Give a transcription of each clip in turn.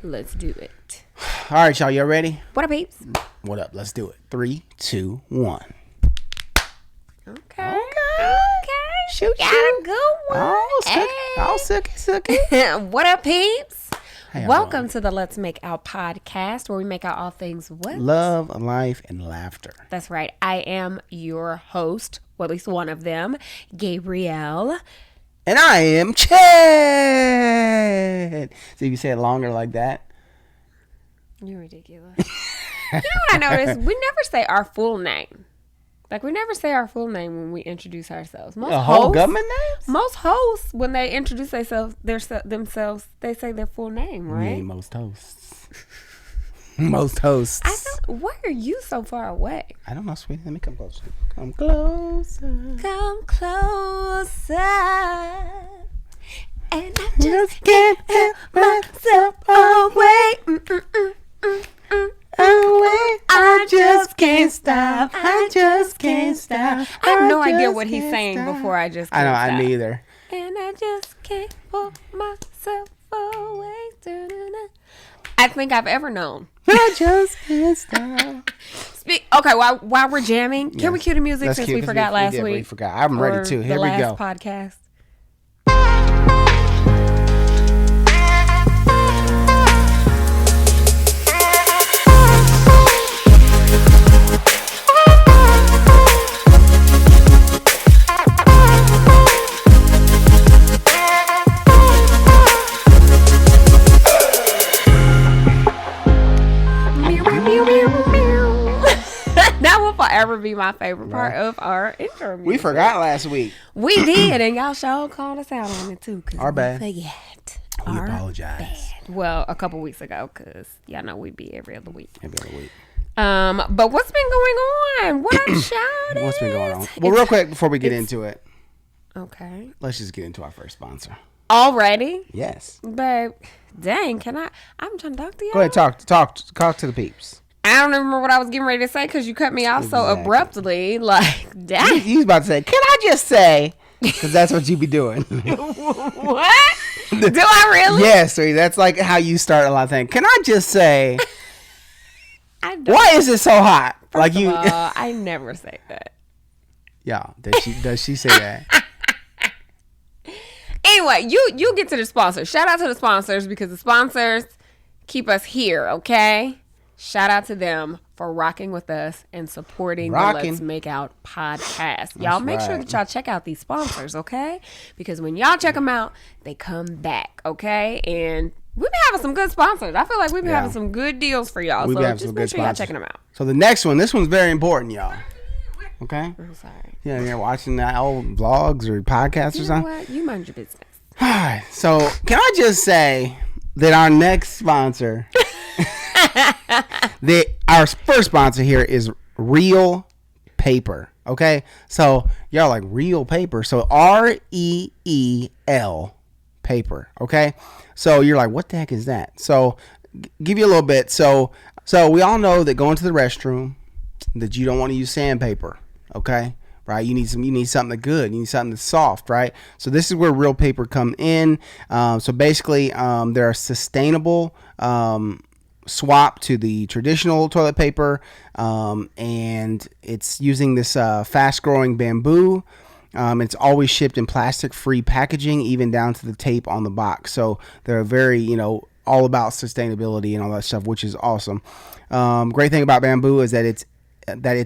Let's do it. All right, y'all. You ready? What up, peeps? What up? Let's do it. 3, 2, 1. Okay. Shoot, Got a good one. Oh, sucky. What up, peeps? How y'all Welcome doing? to the Let's Make Out podcast, where we make out all things what? Love, life, and laughter. That's right. I am your host, or at least one of them, Gabrielle. And I am Chad. So if you say it longer like that. You're ridiculous. You know what I noticed? We never say our full name. Like, we never say our full name when we introduce ourselves. Most whole government names? Most hosts, when they introduce themselves, they say their full name, You right? ain't most hosts. Most hosts. Why are you so far away? I don't know, sweetie. Let me come closer. Come closer. Come closer. And I just can't help myself away. I just can't stop. I just can't stop. I have no idea what he's saying before I just I know, can't I stop. neither. And I just can't pull myself away. I think I've ever known. I just can't stop. Okay, while we're jamming, can we cue the music since we forgot last week? We forgot. I'm ready too. Here we go. Podcast. That will forever be my favorite part of our intro music. We forgot last week. We did, and y'all sure called us out on it too. Our bad. Forget. We Our apologize. bad. Well, a couple weeks ago, because y'all know we be every other week. Every other week. But what's been going on? What up, shouty? What's been going on? Well, real quick before we get into it, Okay. let's just get into our first sponsor. Already? Yes. Babe, dang, I'm trying to talk to you. Go ahead, talk to the peeps. I don't even remember what I was getting ready to say because you cut me off so Exactly. abruptly. Like, dang. You was about to say, can I just say? Because that's what you be doing. What? Do I really? Yes, sweetie. That's like how you start a lot of things. Can I just say, I don't. why is it so hot? First of all, I never say that. Yeah, does she say that? Anyway, you get to the sponsors. Shout out to the sponsors because the sponsors keep us here, okay? Shout out to them for rocking with us and supporting the Let's Make Out podcast. Y'all make sure that y'all check out these sponsors, okay? Because when y'all check them out, they come back, okay? And we've been having some good sponsors. I feel like we've been having some good deals for y'all. So just make sure y'all checking them out. So the next one, this one's very important, y'all. Okay? I'm sorry. Yeah, you're watching the old vlogs or podcasts or You know something. what? You mind your business. All right. So can I just say that our next sponsor, our first sponsor here is Real Paper. Okay. So y'all like Real Paper. So REEL Paper. Okay. So you're like, what the heck is that? So give you a little bit. So we all know that going to the restroom, that you don't want to use sandpaper. Okay. Right, you need something good. You need something that's soft, right? So this is where Real Paper come in. So basically, they're a sustainable swap to the traditional toilet paper, and it's using this fast-growing bamboo. It's always shipped in plastic-free packaging, even down to the tape on the box. So they're very, all about sustainability and all that stuff, which is awesome. Great thing about bamboo is that it's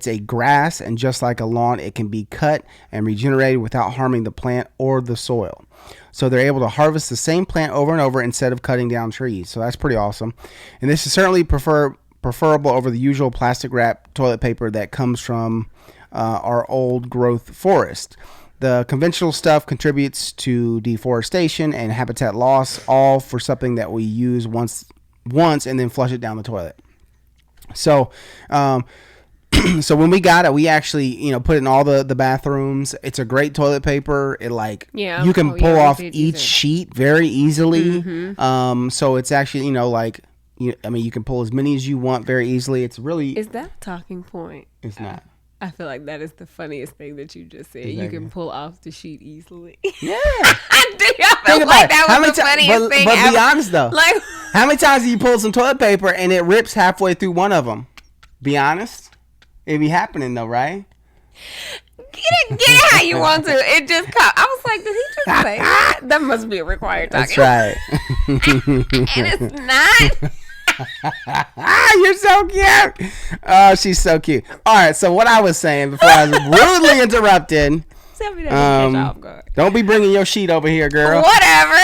a grass, and just like a lawn, it can be cut and regenerated without harming the plant or the soil. So they're able to harvest the same plant over and over instead of cutting down trees. So that's pretty awesome. And this is certainly preferable over the usual plastic wrap toilet paper that comes from our old growth forest. The conventional stuff contributes to deforestation and habitat loss, all for something that we use once and then flush it down the toilet. So, so when we got it, we actually, put it in all the bathrooms. It's a great toilet paper. It you can pull off each sheet very easily. Mm-hmm. So it's actually, you can pull as many as you want very easily. It's really. Is that a talking point? It's not. I feel like that is the funniest thing that you just said. Exactly. You can pull off the sheet easily. Yeah. I feel like that was the funniest thing But ever. Be honest, though. Like, how many times do you pull some toilet paper and it rips halfway through one of them? Be honest. It be happening, though, right? Get it how you want to. It just caught. I was like, did he just say that? That must be a required talking. That's right. And it's not. You're so cute. Oh, she's so cute. All right, so what I was saying before I was rudely interrupted. Tell me that don't be bringing your sheet over here, girl. Whatever.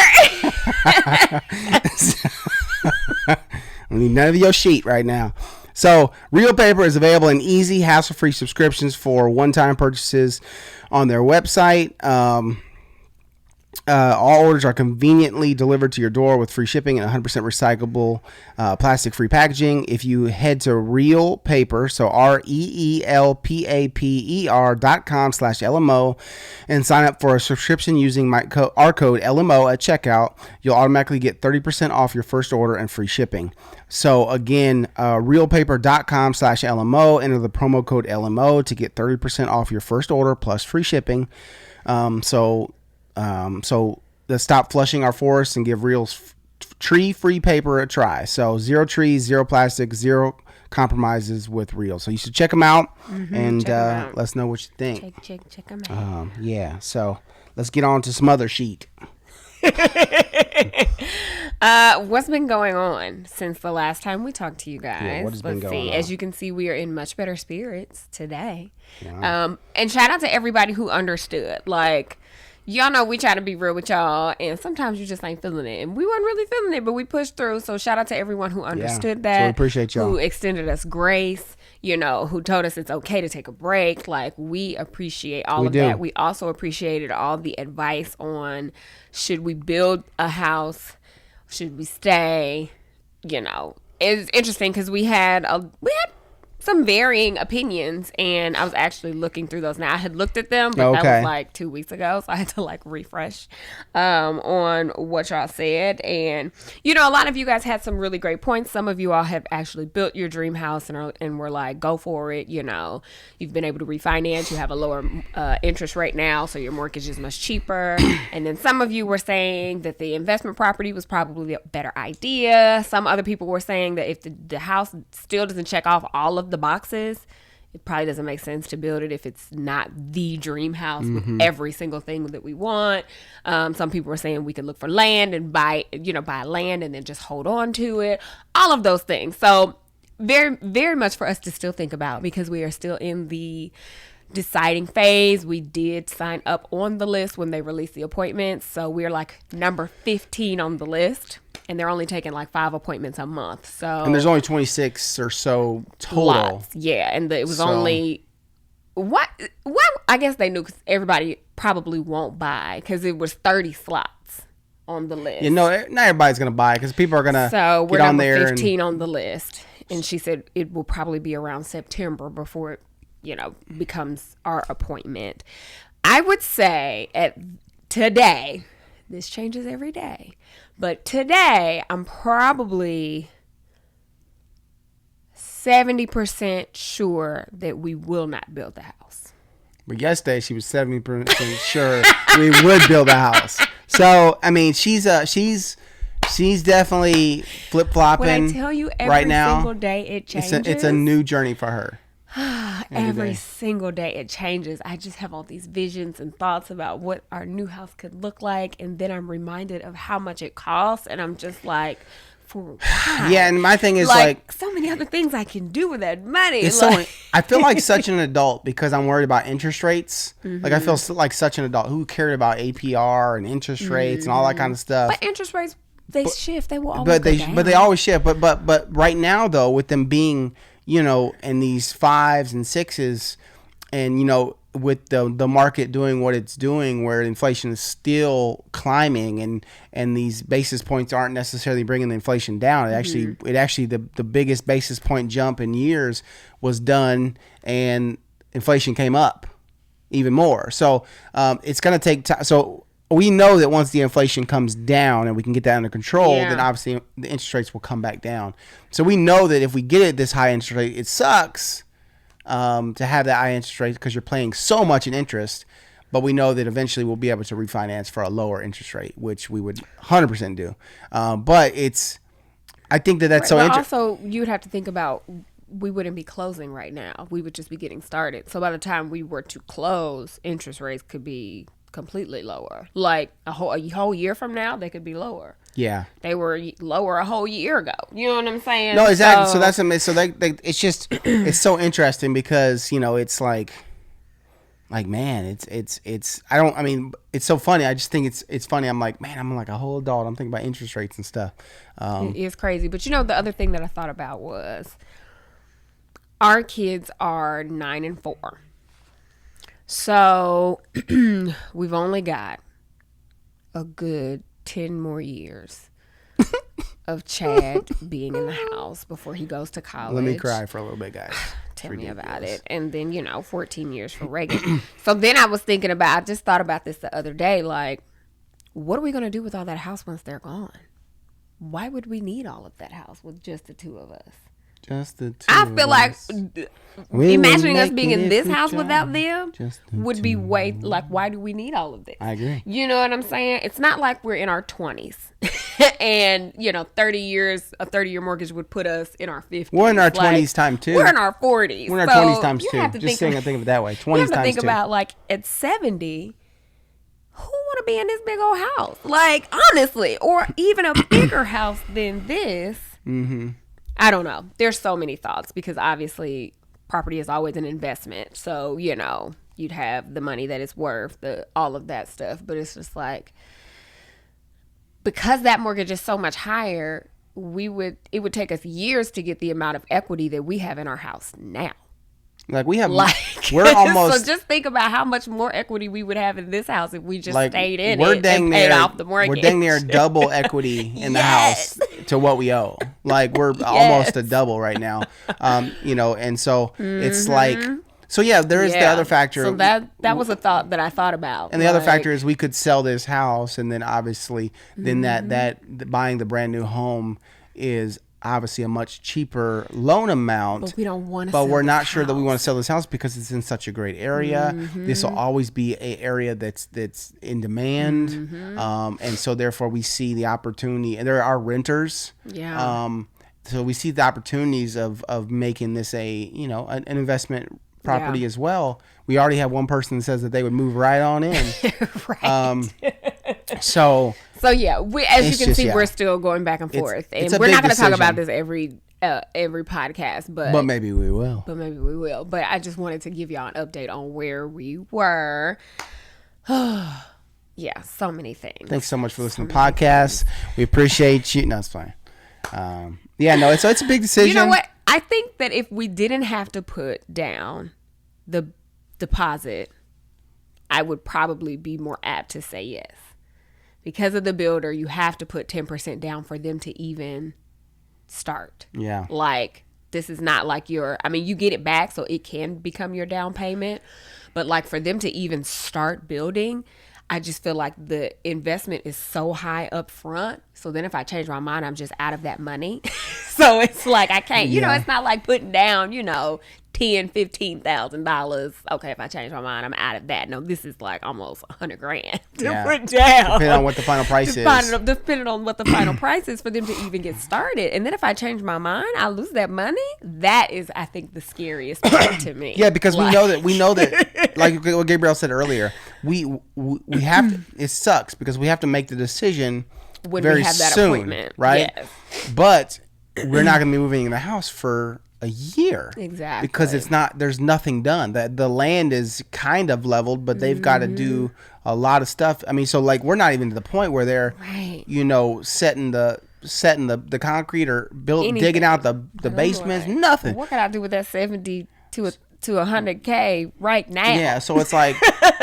I need none of your sheet right now. So, Real Paper is available in easy, hassle-free subscriptions for one-time purchases on their website. All orders are conveniently delivered to your door with free shipping and 100% recyclable plastic-free packaging. If you head to Real Paper, so REELPAPER.com/LMO and sign up for a subscription using our code LMO at checkout, you'll automatically get 30% off your first order and free shipping. So again, realpaper.com/LMO, enter the promo code LMO to get 30% off your first order plus free shipping. So let's stop flushing our forests and give Real's tree-free paper a try. So 0 trees, 0 plastic, 0 compromises with Real. So you should check them out and let us know what you think. Check them out. Yeah. So let's get on to some other sheet. What's been going on since the last time we talked to you guys? Yeah, what has been going on? As you can see, we are in much better spirits today. Wow. And shout out to everybody who understood. Like, y'all know we try to be real with y'all, and sometimes you just ain't feeling it. And we weren't really feeling it, but we pushed through. So shout out to everyone who understood that. So we appreciate y'all. Who extended us grace, who told us it's okay to take a break. Like, we appreciate all of that. We also appreciated all the advice on, should we build a house? Should we stay? It's interesting because we had some varying opinions, and I was actually looking through those. Now, I had looked at them, but that was like 2 weeks ago, so I had to refresh on what y'all said. And a lot of you guys had some really great points. Some of you all have actually built your dream house and were like, go for it. You've been able to refinance. You have a lower interest rate now, so your mortgage is much cheaper. And then some of you were saying that the investment property was probably a better idea. Some other people were saying that if the house still doesn't check off all of the boxes, it probably doesn't make sense to build it if it's not the dream house with every single thing that we want. Some people were saying we could look for land and buy land and then just hold on to it. All of those things. So very, very much for us to still think about, because we are still in the deciding phase. We did sign up on the list when they released the appointments. So we're like number 15 on the list. And they're only taking 5 appointments a month. So, and there's only 26 or so total. Lots. Yeah, and it was only what I guess they knew, because everybody probably won't buy, because it was 30 slots on the list. Not everybody's gonna buy, because people are gonna we're number 15 on the list, and she said it will probably be around September before it becomes our appointment. I would say today, this changes every day. But today, I'm probably 70% sure that we will not build the house. But yesterday, she was 70% sure we would build a house. So, I mean, she's definitely flip-flopping right now. When I tell you, every single day it changes. It's a new journey for her. Every single day it changes. I just have all these visions and thoughts about what our new house could look like, and then I'm reminded of how much it costs, and I'm just like, for why? Yeah, and my thing is so many other things I can do with that money. I feel like such an adult, because I'm worried about interest rates. Like, I feel like such an adult who cared about APR and interest rates and all that kind of stuff. But interest rates, shift. They will always go down. But they always shift. But right now, though, with them being in these 5s and 6s, and with the market doing what it's doing, where inflation is still climbing, and these basis points aren't necessarily bringing the inflation down. It actually the biggest basis point jump in years was done, and inflation came up even more. So it's going to take time. So we know that once the inflation comes down and we can get that under control, then obviously the interest rates will come back down. So we know that if we get it this high interest rate, it sucks. to have that high interest rate because you're paying so much in interest. But we know that eventually we'll be able to refinance for a lower interest rate, which we would 100% do. But I think that's so interesting. Also, you would have to think about, we wouldn't be closing right now. We would just be getting started. So by the time we were to close, interest rates could be completely lower. Like a whole year from now, they could be lower. Yeah, they were lower a whole year ago. You know what I'm saying? No, exactly. So that's it's just it's so interesting because it's like man, it's it's so funny. I just think it's funny. I'm like, man, I'm like a whole adult. I'm thinking about interest rates and stuff. It is crazy. But the other thing that I thought about was our kids are 9 and 4. So we've only got a good 10 more years of Chad being in the house before he goes to college. Let me cry for a little bit, guys. Tell me about it. And then, 14 years for Reagan. So then I was thinking I just thought about this the other day. Like, what are we going to do with all that house once they're gone? Why would we need all of that house with just the two of us? Just the two. I feel like imagining us being in this house without them would be way like, why do we need all of this? I agree. You know what I'm saying? It's not like we're in our 20s and 30 years, a 30-year mortgage would put us in our 50s. We're in our 20s time too. We're in our 40s. We're in our 20s times too. Just think of it that way. 20s times too. You have to think about like at 70. Who want to be in this big old house? Like, honestly, or even a bigger house than this. Mm-hmm. I don't know. There's so many thoughts because obviously property is always an investment. So, you'd have the money that it's worth, all of that stuff. But it's just like, because that mortgage is so much higher, it would take us years to get the amount of equity that we have in our house now. Like we're almost. So just think about how much more equity we would have in this house if we just stayed in it and paid off the mortgage. We're dang near double equity in the house to what we owe. Like we're almost a double right now. And so it's like, so yeah, there is the other factor. So that was a thought that I thought about. And the other factor is we could sell this house, and then obviously, then that buying the brand new home is obviously a much cheaper loan amount, but we don't want to. But we're not sure that we want to sell this house because it's in such a great area. Mm-hmm. This will always be an area that's in demand, and so therefore we see the opportunity. And there are renters, so we see the opportunities of making this an investment property as well. We already have one person that says that they would move right on in, right? So yeah, as you can see, we're still going back and forth, and we're not going to talk about this every podcast, but maybe we will. But I just wanted to give y'all an update on where we were. Yeah, so many things. Thanks so much for listening to the podcast. We appreciate you. No, it's fine. It's a big decision. You know what? I think that if we didn't have to put down the deposit, I would probably be more apt to say yes. Because of the builder, you have to put 10% down for them to even start. Yeah. Like, this is not like you get it back, so it can become your down payment. But, like, for them to even start building, I just feel like the investment is so high up front. So then if I change my mind, I'm just out of that money. So it's like I can't, it's not like putting down, $10,000-$15,000. Okay, if I change my mind, I'm out of that. No, this is like almost $100,000 to put down. Depending on what the final price is. Depending on what the final price is for them to even get started. And then if I change my mind, I lose that money. That is, I think, the scariest part to me. Yeah, because we know that, like what Gabrielle said earlier, we have to, it sucks because we have to make the decision when very we have that soon, appointment. Right? Yes. But we're not going to be moving in the house for a year. Exactly. Because there's nothing done. The land is kind of leveled, but they've got to do a lot of stuff. I mean, so like we're not even to the point where they're, setting the concrete or digging out the basements, nothing. What can I do with that 70 to 100K right now? Yeah, so it's like,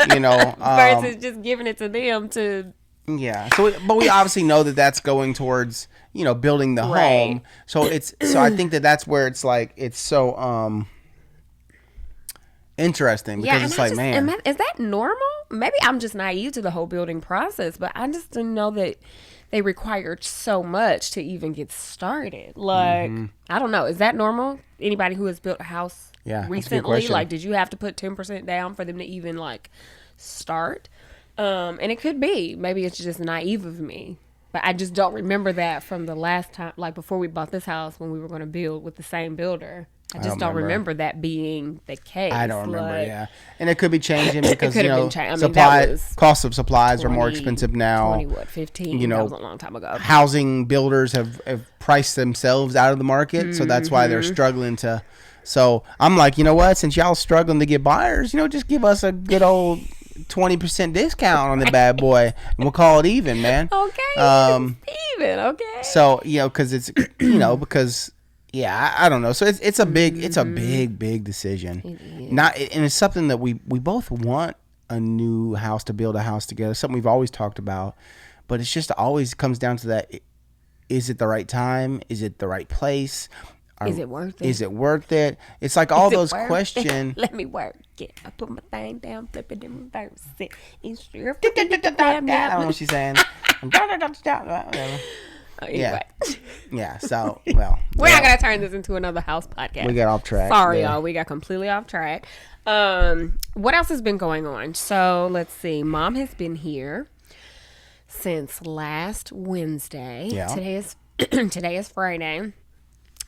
versus just giving it to them to. Yeah. But we obviously know that that's going towards, building the home. So I think that's where it's like, it's so, interesting because it's like, man, is that normal? Maybe I'm just naive to the whole building process, but I just didn't know that they required so much to even get started. Like, I don't know. Is that normal? Anybody who has built a house recently, like, did you have to put 10% down for them to even, like, start? And it could be. Maybe it's just naive of me. But I just don't remember that from the last time, like, before we bought this house when we were going to build with the same builder. I just don't remember that being the case. I don't remember, yeah. And it could be changing because, cost of supplies are more expensive now. 15, that was a long time ago. Housing builders have priced themselves out of the market, so that's why they're struggling to. So I'm like, you know what? Since y'all struggling to get buyers, just give us a good old 20% discount on the bad boy, and we'll call it even, man. Okay, even, okay. So, because it's, because... Yeah, I don't know. So it's a big decision. And it's something that we both want a new house, to build a house together. Something we've always talked about, but it's just always comes down to that: is it the right time? Is it the right place? Is it worth it? Is it worth it? It's like all those questions. Let me work it. I put my thing down, flip it in reverse it. I don't know what she's saying. Anyway. Yeah. So, well, we're not gonna turn this into another house podcast. We got off track. Sorry, y'all. We got completely off track. What else has been going on? So let's see. Mom has been here since last Wednesday. Yeah. Today is Friday.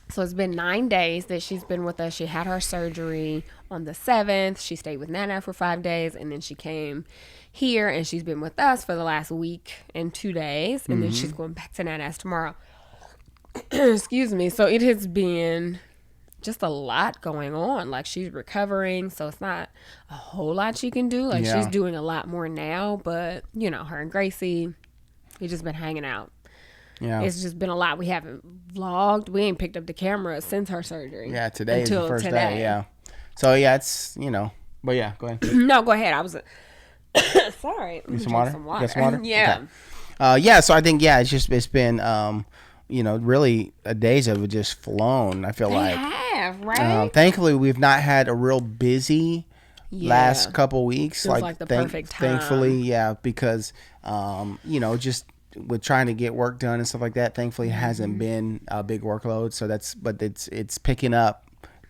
So it's been 9 days that she's been with us. She had her surgery on the 7th. She stayed with Nana for 5 days, and then she came here, and she's been with us for the last week and 2 days, and then she's going back to Nana's tomorrow. Excuse me. So it has been just a lot going on. Like, she's recovering, so it's not a whole lot she can do. Like, she's doing a lot more now, but, her and Gracie, we've just been hanging out. Yeah. It's just been a lot. We haven't vlogged. We ain't picked up the camera since her surgery. Yeah, today is the first day. Yeah. So, yeah, it's, but yeah, go ahead. No, go ahead. I was, sorry. Need some water? Get some water? Yeah. Okay. So I think, it's been, really days have just flown. I feel like. Have, right? Thankfully, we've not had a real busy last couple weeks. Feels like the perfect time. Thankfully, because, just with trying to get work done and stuff like that, thankfully it hasn't been a big workload. So but it's picking up,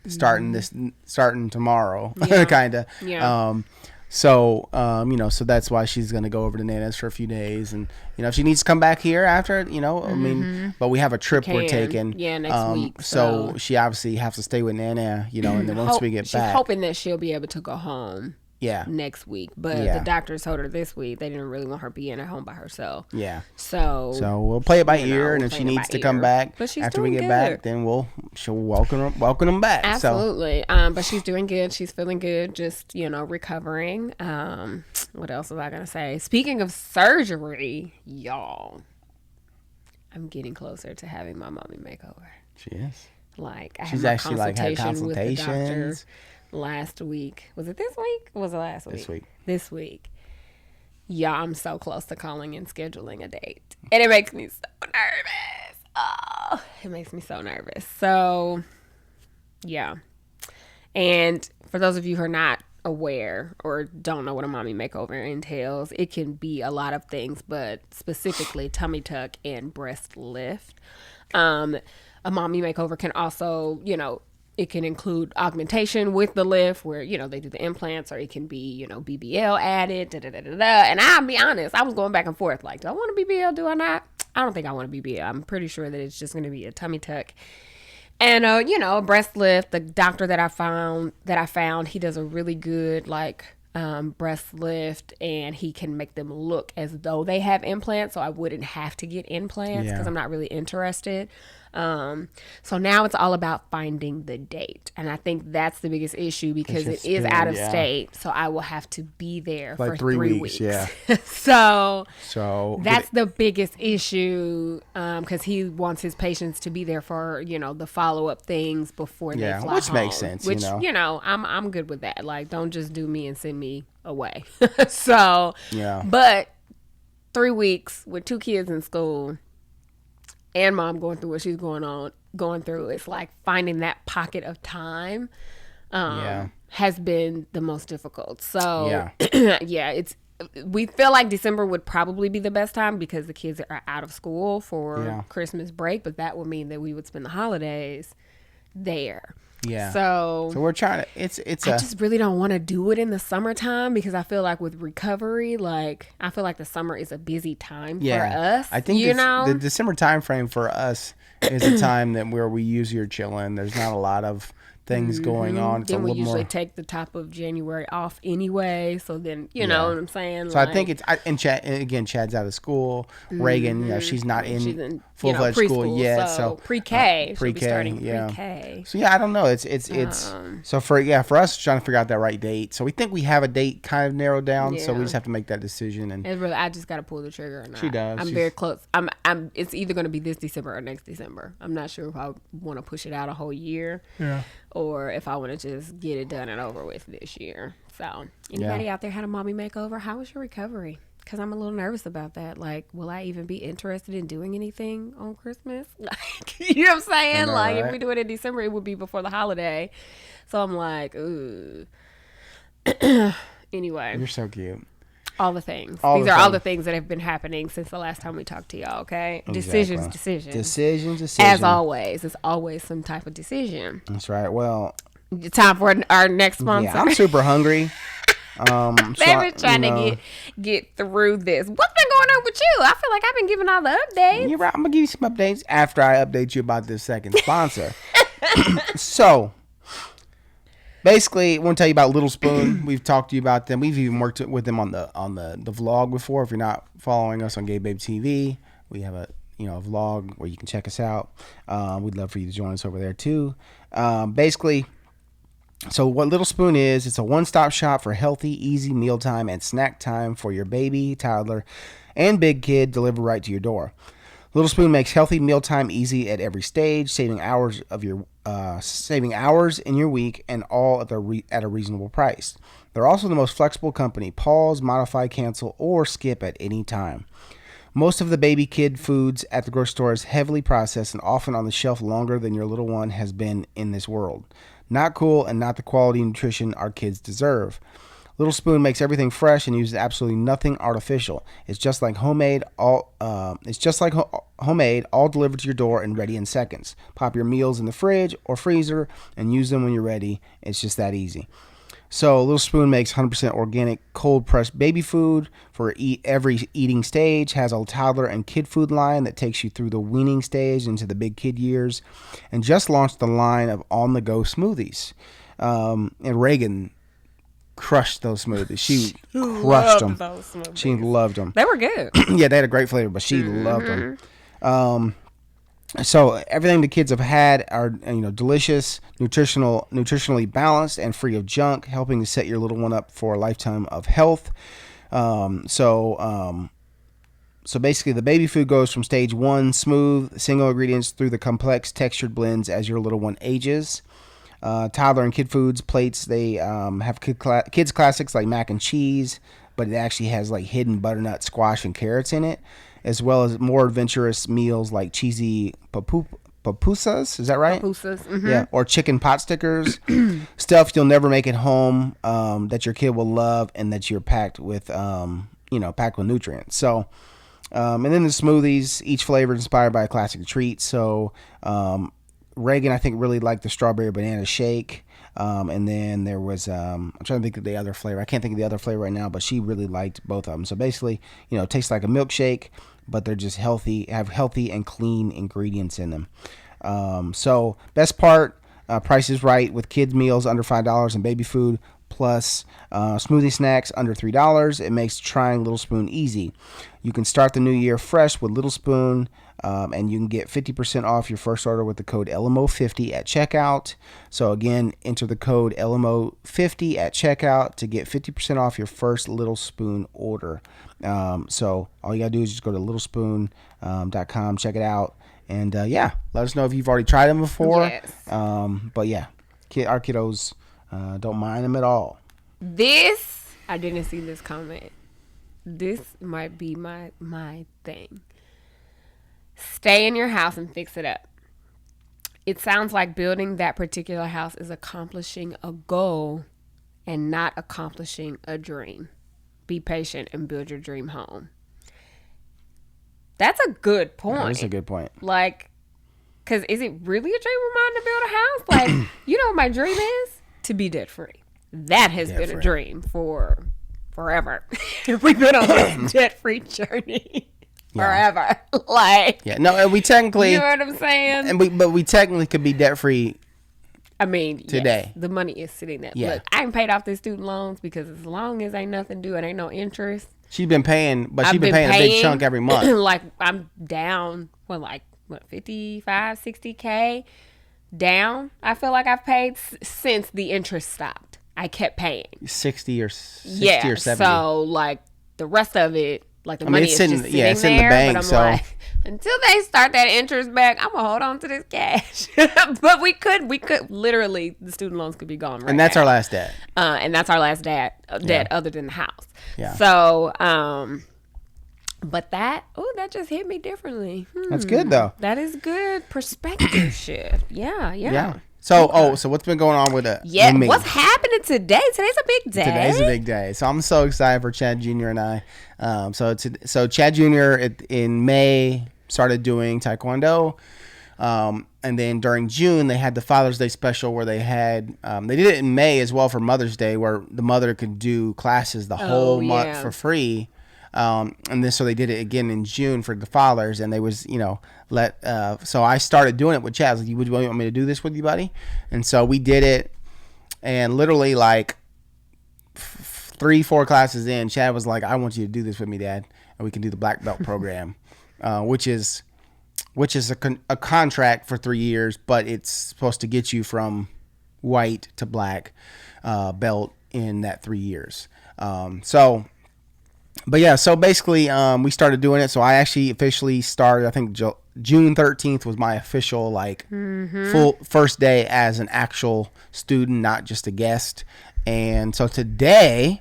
starting tomorrow, kind of. Yeah. So that's why she's going to go over to Nana's for a few days. And, if she needs to come back here after, but we have a trip we're taking. Yeah, next week. So she obviously has to stay with Nana, and then once we get back. She's hoping that she'll be able to go home. Yeah. Next week. But the doctors told her this week they didn't really want her being at home by herself. Yeah. So we'll play it by ear, and if she needs to come back after we get back, then she'll welcome them back. Absolutely. So. But she's doing good. She's feeling good, just, recovering. What else was I gonna say? Speaking of surgery, y'all, I'm getting closer to having my mommy makeover. She is. Like, I she's had my actually consultation with the doctor last week. Was it this week? Or was it last week? This week. Yeah, I'm so close to calling and scheduling a date. And it makes me so nervous. Oh, it makes me so nervous. So, yeah. And for those of you who are not aware or don't know what a mommy makeover entails, it can be a lot of things, but specifically tummy tuck and breast lift. A mommy makeover can also, it can include augmentation with the lift where, they do the implants, or it can be, BBL added, And I'll be honest, I was going back and forth. Like, do I want a BBL? Do I not? I don't think I want a BBL. I'm pretty sure that it's just going to be a tummy tuck. And, a breast lift. The doctor that I found, he does a really good, breast lift, and he can make them look as though they have implants. So I wouldn't have to get implants because I'm not really interested. So now it's all about finding the date, and I think that's the biggest issue because it is out of state, so I will have to be there for 3 weeks. Yeah. so that's the biggest issue, because he wants his patients to be there for the follow-up things before they fly which home, makes sense. Which I'm good with that. Like, don't just do me and send me away. So but 3 weeks with 2 kids in school. And mom going through what she's going through. It's like finding that pocket of time has been the most difficult. So, it's we feel like December would probably be the best time because the kids are out of school for Christmas break, but that would mean that we would spend the holidays there. Yeah. So we're trying to. I just really don't want to do it in the summertime because I feel like with recovery, like I feel like the summer is a busy time for us. I think the December time frame for us is a time where we usually are chilling. There's not a lot of things going on. It's then we usually more... take the top of January off anyway. So then, you know what I'm saying? So I think it's, and Chad, again, Chad's out of school. Reagan, you know, she's not in full-fledged school yet. So pre-K. Pre-K, pre-K. So yeah, I don't know. It's so for us trying to figure out that right date. So we think we have a date kind of narrowed down. So we just have to make that decision. And I just got to pull the trigger or not. She does. I'm very close. It's either going to be this December or next December. I'm not sure if I want to push it out a whole year. Yeah. Or if I want to just get it done and over with this year. So, anybody out there had a mommy makeover? How was your recovery? Because I'm a little nervous about that. Like, will I even be interested in doing anything on Christmas? Like, you know what I'm saying? Know, like, right? if we do it in December, it would be before the holiday. So I'm like, ooh. Anyway. You're so cute. All the things. These are all the things that have been happening since the last time we talked to y'all, okay? Exactly. Decisions. As always. It's always some type of decision. That's right. Well, time for our next sponsor. Yeah, I'm super hungry. Baby's trying to get through this. What's been going on with you? I feel like I've been giving all the updates. You're right. I'm going to give you some updates after I update you about this second sponsor. So, basically, I want to tell you about Little Spoon. We've talked to you about them. We've even worked with them on the vlog before. If you're not following us on Gabe Babe TV, we have a vlog where you can check us out. We'd love for you to join us over there too. Basically, so what Little Spoon is, it's a one-stop shop for healthy, easy mealtime and snack time for your baby, toddler, and big kid delivered right to your door. Little Spoon makes healthy mealtime easy at every stage, saving hours in your week and all at a reasonable price. They're also the most flexible company. Pause, modify, cancel, or skip at any time. Most of the baby kid foods at the grocery store is heavily processed and often on the shelf longer than your little one has been in this world. Not cool and not the quality nutrition our kids deserve. Little Spoon makes everything fresh and uses absolutely nothing artificial. It's just like homemade, all delivered to your door and ready in seconds. Pop your meals in the fridge or freezer and use them when you're ready. It's just that easy. So Little Spoon makes 100% organic, cold-pressed baby food for every eating stage, has a toddler and kid food line that takes you through the weaning stage into the big kid years, and just launched the line of on-the-go smoothies. And Reagan crushed those smoothies. She crushed them. She loved them. They were good. Yeah, they had a great flavor, but she loved them. So everything the kids have had are delicious, nutritionally balanced, and free of junk, helping to set your little one up for a lifetime of health. So basically, the baby food goes from stage 1, smooth, single ingredients, through the complex textured blends as your little one ages. Toddler and kid foods plates, they have kids classics like mac and cheese, but it actually has like hidden butternut, squash, and carrots in it, as well as more adventurous meals like cheesy pupusas. Is that right? Pupusas. Mm-hmm. Yeah, or chicken pot stickers. Stuff you'll never make at home, that your kid will love, and that you're packed with nutrients. So, and then the smoothies, each flavor inspired by a classic treat. So, Reagan, I think, really liked the strawberry banana shake. And then there was, I'm trying to think of the other flavor. I can't think of the other flavor right now, but she really liked both of them. So basically, it tastes like a milkshake, but they're just healthy, have healthy and clean ingredients in them. So best part, price is right with kids meals under $5 and baby food, plus smoothie snacks under $3. It makes trying Little Spoon easy. You can start the new year fresh with Little Spoon, and you can get 50% off your first order with the code LMO50 at checkout. So again, enter the code LMO50 at checkout to get 50% off your first Little Spoon order. So all you gotta do is just go to littlespoon.com, check it out, and let us know if you've already tried them before. Yes. But yeah, our kiddos don't mind them at all. I didn't see this comment. This might be my thing. Stay in your house and fix it up. It sounds like building that particular house is accomplishing a goal and not accomplishing a dream. be patient, and build your dream home. That's a good point. That's a good point. Like, because is it really a dream of mine to build a house? Like, you know what my dream is? To be debt free. That has been a dream for forever. We've been on this debt free journey forever. Like, no, and we technically, you know what I'm saying? But we technically could be debt free. I mean, today yes, the money is sitting there. Look, I ain't paid off the student loans because as long as ain't nothing due and ain't no interest. She's been paying, but she's been paying a big chunk every month. Like, I'm down, 55, 60K down. I feel like I've paid since the interest stopped. I kept paying. 60 or 70. So, like, the rest of it, like, the money is just sitting there. In the bank, but I'm like, until they start that interest back, I'm going to hold on to this cash. But we could literally, the student loans could be gone right And that's now. our last debt. And that's our last debt other than the house. Yeah. So, but that just hit me differently. That's good, though. That is good perspective shift. Yeah. So, so what's been going on with it? Yeah, what's happening today? Today's a big day. Today's a big day. So I'm so excited for Chad Jr. and I. So Chad Jr. in May started doing Taekwondo. And then during June, they had the Father's Day special where they had, they did it in May as well for Mother's Day, where the mother could do classes the whole month for free. And then so they did it again in June for the fathers, and they was, so I started doing it with Chad. I was like, would you want me to do this with you, buddy? And so we did it, and literally like 3-4 classes in, Chad was like, I want you to do this with me, Dad, and we can do the black belt program, which is a contract for 3 years, but it's supposed to get you from white to black belt in that 3 years. So basically, we started doing it. So I actually officially started, I think June 13th was my official, full first day as an actual student, not just a guest. And so today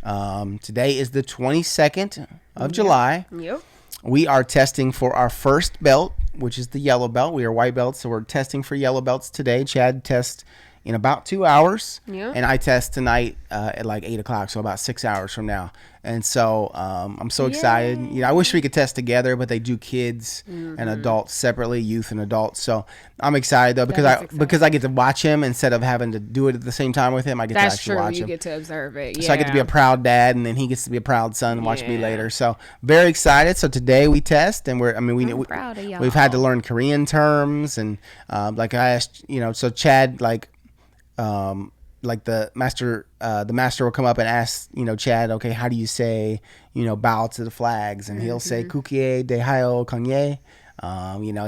is the 22nd of July. Yep. We are testing for our first belt, which is the yellow belt. We are white belts, so we're testing for yellow belts today. Chad tests in about 2 hours, and I test tonight at like 8 o'clock, so about 6 hours from now. And so I'm so excited. I wish we could test together, but they do kids and adults separately, youth and adults. So I'm excited though because I get to watch him instead of having to do it at the same time with him. I get to actually watch him. You get to observe it. Yeah. So I get to be a proud dad, and then he gets to be a proud son and watch me later. So very excited. So today we test, and I'm proud of y'all. We've had to learn Korean terms, and like I asked, so Chad the master will come up and ask, Chad, okay, how do you say, bow to the flags? And he'll say, kukie dehayo kanye.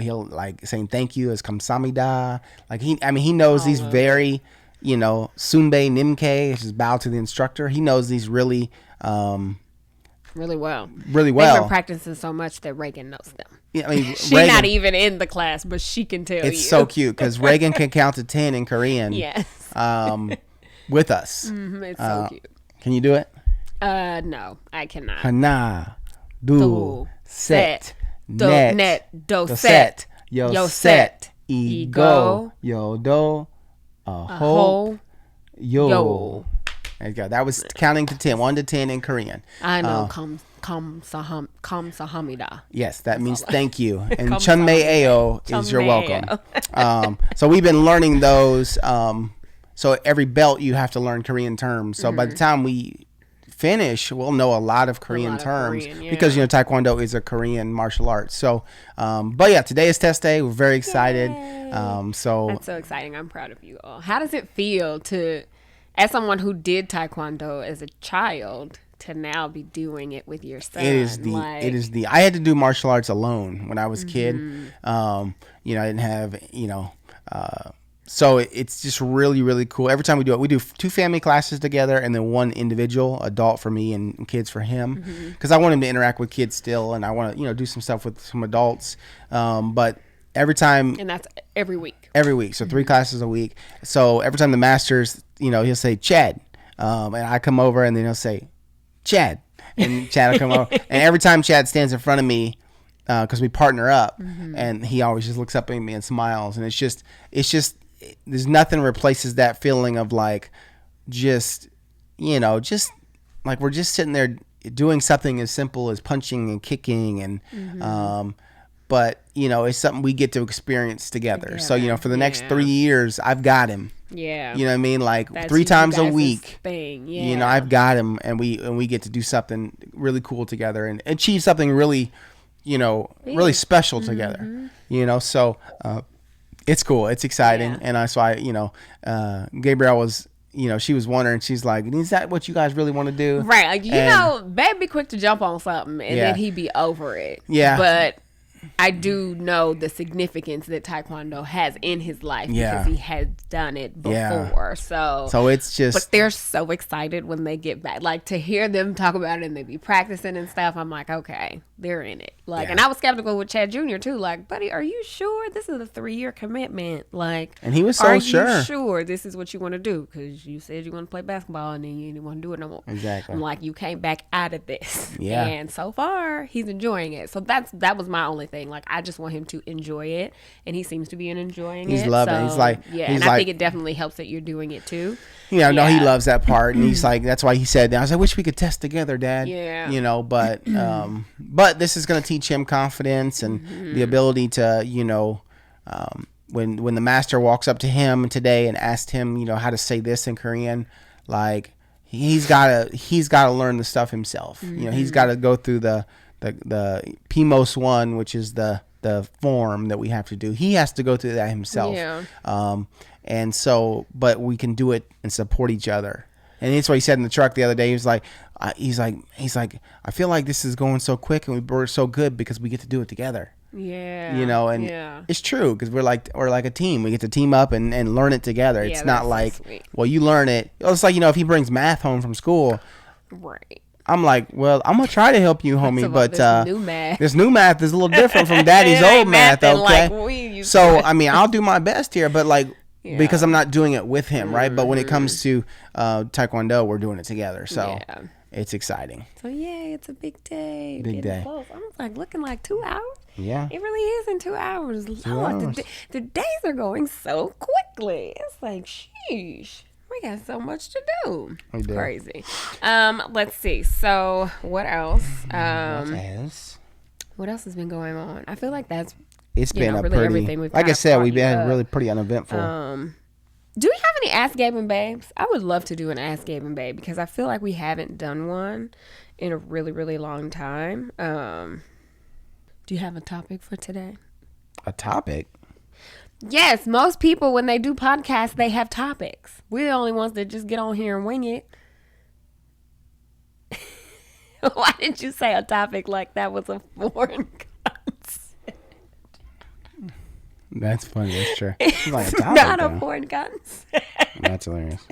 He'll like saying thank you as kamsamida. Like he knows these very, sunbe nimke, which is bow to the instructor. He knows these really well. They've been practicing so much that Reagan knows them. Yeah, she's not even in the class, but she can tell you. It's so cute because Reagan can count to 10 in Korean. Yes. With us. It's so cute. Can you do it? No, I cannot. Hana, do, set, net, do, set, yo, set, ego, yo, do, ho, yo. There you go. That was counting to 10, 1 to 10 in Korean. I know. Kamsahamnida. Yes, that means thank you. And chunmei is you're welcome. So we've been learning those. So every belt you have to learn Korean terms. So by the time we finish, we'll know a lot of Korean terms because Taekwondo is a Korean martial arts. So, but yeah, today is test day. We're very excited. So that's so exciting. I'm proud of you all. How does it feel as someone who did Taekwondo as a child, to now be doing it with your son? It is the I had to do martial arts alone when I was a kid. I didn't have, so it's just really, really cool. Every time we do it, we do 2 family classes together and then 1 individual, adult for me and kids for him. Because I want him to interact with kids still, and I want to, do some stuff with some adults. But every time. And that's every week. Every week. So 3 classes a week. So every time the masters, he'll say, Chad. And I come over and then he'll say, Chad. And Chad will come over. And every time Chad stands in front of me, because we partner up, and he always just looks up at me and smiles. And it's just there's nothing replaces that feeling of like, just like like we're just sitting there doing something as simple as punching and kicking and but it's something we get to experience together. So for the next 3 years I've got him. Yeah. You know what I mean? Like that's 3 times a week. Thing. Yeah. I've got him, and we get to do something really cool together and achieve something really, really special together. So it's cool. It's exciting. And that's why, Gabrielle was, she was wondering, she's like, is that what you guys really want to do? Right. Like, Babe be quick to jump on something and then he be over it. Yeah. But I do know the significance that Taekwondo has in his life because he has done it before. So it's just... But they're so excited when they get back. Like, to hear them talk about it and they be practicing and stuff, I'm like, okay, they're in it. Like, and I was skeptical with Chad Jr. too. Like, buddy, are you sure this is a 3-year commitment? Like, and he was so sure. Are you sure this is what you want to do? Because you said you want to play basketball and then you didn't want to do it no more. Exactly. I'm like, you came back out of this. Yeah. And so far, he's enjoying it. So that was my only thing. Like, I just want him to enjoy it, and he seems to be enjoying it. He's loving it. He's like, I think it definitely helps that you're doing it too. No, he loves that part, and he's like, that's why he said, I was like, I wish we could test together, Dad. Yeah. But this is going to teach him confidence and the ability to, when the master walks up to him today and asked him, how to say this in Korean, like he's got to learn the stuff himself. He's got to go through the PMOS 1, which is the form that we have to do. He has to go through that himself. Yeah. And so, but we can do it and support each other. And that's what he said in the truck the other day. He was like, he's like, I feel like this is going so quick and we're so good because we get to do it together. Yeah. And it's true because we're like a team. We get to team up and learn it together. It's not like, well, you learn it. It's like, if he brings math home from school. Right. I'm like, well, I'm gonna try to help you, homie, but this new math is a little different from Daddy's old math, okay? So I mean, I'll do my best here, but because I'm not doing it with him, right? But when it comes to Taekwondo, we're doing it together, so it's exciting. So it's a big day. Big day. Close. I was like looking like 2 hours. Yeah, it really is in 2 hours. Lord, the days are going so quickly. It's like, sheesh. We got so much to do. We do. Crazy. Let's see. So what else? What else has been going on? I feel like it's been a really pretty, everything we've like I said, we've been really pretty uneventful. Do we have any Ask Gabe and Babes? I would love to do an Ask Gabe and Babe because I feel like we haven't done one in a really, really long time. Do you have a topic for today? A topic? Yes, most people, when they do podcasts, they have topics. We're the only ones that just get on here and wing it. Why did you say a topic like that was a foreign concept? That's funny. That's true. It's like a topic, not a foreign concept. That's hilarious.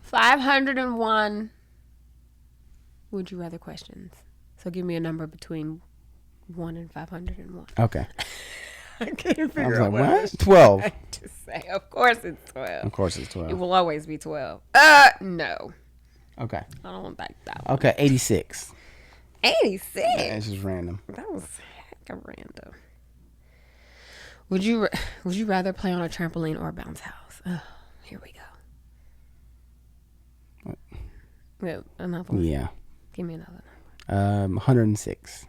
501 would you rather questions. So give me a number between 1 and 501. Okay. I can't figure out like, what? 12. To say. Of course it's 12. Of course it's 12. It will always be 12. No. Okay. I don't like that one. Okay, 86. 86? Yeah, it's just random. That was hecka random. Would you rather play on a trampoline or a bounce house? Oh, here we go. What? Another one? Yeah. Give me another number. 106.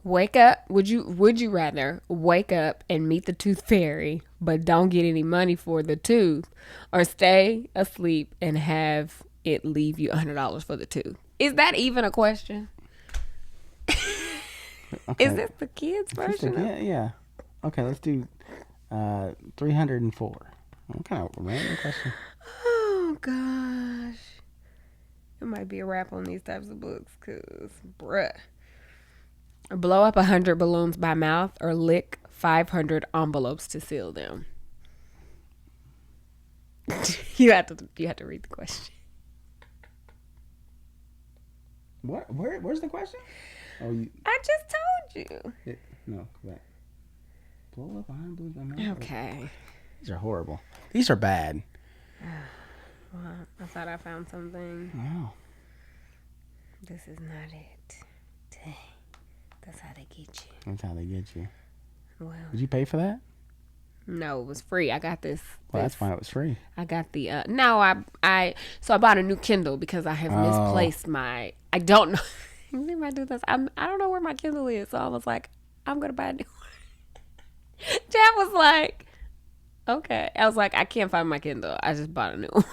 Wake up. Would you rather wake up and meet the tooth fairy but don't get any money for the tooth, or stay asleep and have it leave you $100 for the tooth? Is that even a question? Okay. Is this the kids version? Yeah. Okay, let's do 304. What kind of random question? Oh gosh, it might be a wrap on these types of books, cause bruh. Blow up 100 balloons by mouth or lick 500 envelopes to seal them. You have to read the question. What? Where's the question? Oh, I just told you. No, go back. Blow up 100 balloons by mouth. Okay. These are horrible. These are bad. Well, I thought I found something. No. This is not it. Dang. That's how they get you. That's how they get you. Well. Did you pay for that? No, it was free. I got this. Well, that's fine. It was free. I got the no. So I bought a new Kindle because I have misplaced my. I don't know. If I do this, I don't know where my Kindle is. So I was like, I'm gonna buy a new one. Chad was like, okay. I was like, I can't find my Kindle. I just bought a new one.